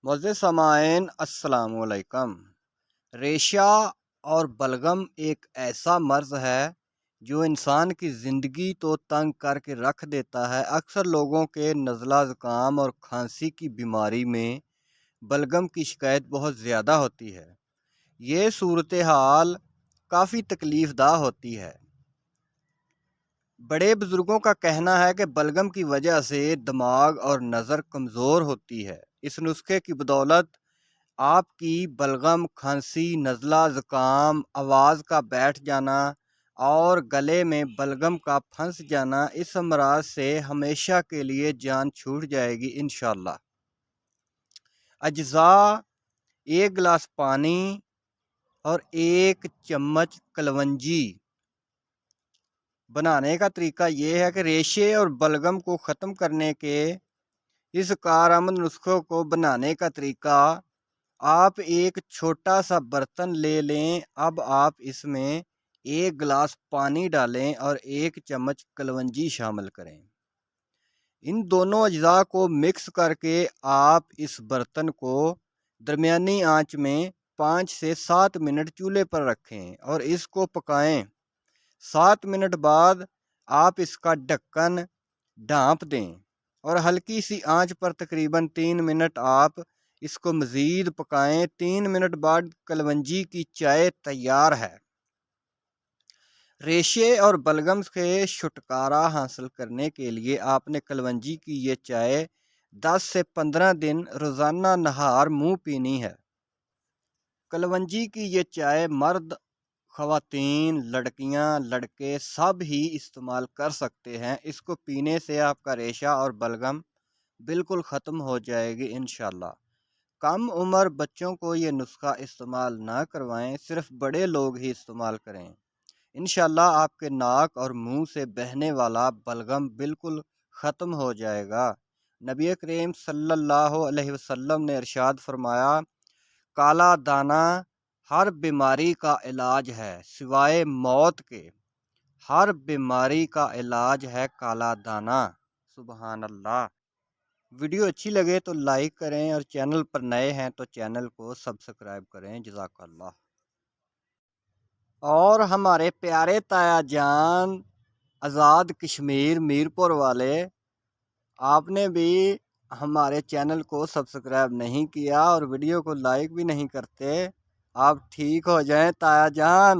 معزز سامعین السلام علیکم۔ ریشہ اور بلغم ایک ایسا مرض ہے جو انسان کی زندگی تو تنگ کر کے رکھ دیتا ہے۔ اکثر لوگوں کے نزلہ زکام اور کھانسی کی بیماری میں بلغم کی شکایت بہت زیادہ ہوتی ہے۔ یہ صورتحال کافی تکلیف دہ ہوتی ہے۔ بڑے بزرگوں کا کہنا ہے کہ بلغم کی وجہ سے دماغ اور نظر کمزور ہوتی ہے۔ اس نسخے کی بدولت آپ کی بلغم، کھانسی، نزلہ زکام، آواز کا بیٹھ جانا اور گلے میں بلغم کا پھنس جانا اس امراض سے ہمیشہ کے لیے جان چھوٹ جائے گی انشاءاللہ۔ اجزاء: 1 گلاس پانی اور 1 چمچ کلونجی۔ بنانے کا طریقہ یہ ہے کہ ریشے اور بلغم کو ختم کرنے کے اس کارآمد نسخے کو بنانے کا طریقہ: آپ ایک چھوٹا سا برتن لے لیں۔ اب آپ اس میں 1 گلاس پانی ڈالیں اور 1 چمچ کلونجی شامل کریں۔ ان دونوں اجزاء کو مکس کر کے آپ اس برتن کو درمیانی آنچ میں 5 سے 7 منٹ چولہے پر رکھیں اور اس کو پکائیں۔ 7 منٹ بعد آپ اس کا ڈھکن ڈھانپ دیں اور ہلکی سی آنچ پر تقریباً 3 منٹ آپ اس کو مزید پکائیں۔ 3 منٹ بعد کلونجی کی چائے تیار ہے۔ ریشے اور بلغم سے چھٹکارا حاصل کرنے کے لیے آپ نے کلونجی کی یہ چائے 10 سے 15 دن روزانہ نہار منہ پینی ہے۔ کلونجی کی یہ چائے مرد، خواتین، لڑکیاں، لڑکے سب ہی استعمال کر سکتے ہیں۔ اس کو پینے سے آپ کا ریشہ اور بلغم بالکل ختم ہو جائے گی انشاءاللہ۔ کم عمر بچوں کو یہ نسخہ استعمال نہ کروائیں، صرف بڑے لوگ ہی استعمال کریں۔ انشاءاللہ آپ کے ناک اور منہ سے بہنے والا بلغم بالکل ختم ہو جائے گا۔ نبی کریم صلی اللہ علیہ وسلم نے ارشاد فرمایا، کالا دانہ ہر بیماری کا علاج ہے سوائے موت کے۔ ہر بیماری کا علاج ہے کالا دانہ۔ سبحان اللہ۔ ویڈیو اچھی لگے تو لائک کریں اور چینل پر نئے ہیں تو چینل کو سبسکرائب کریں۔ جزاک اللہ۔ اور ہمارے پیارے تایا جان آزاد کشمیر میرپور والے، آپ نے بھی ہمارے چینل کو سبسکرائب نہیں کیا اور ویڈیو کو لائک بھی نہیں کرتے۔ آپ ٹھیک ہو جائیں تایا جان۔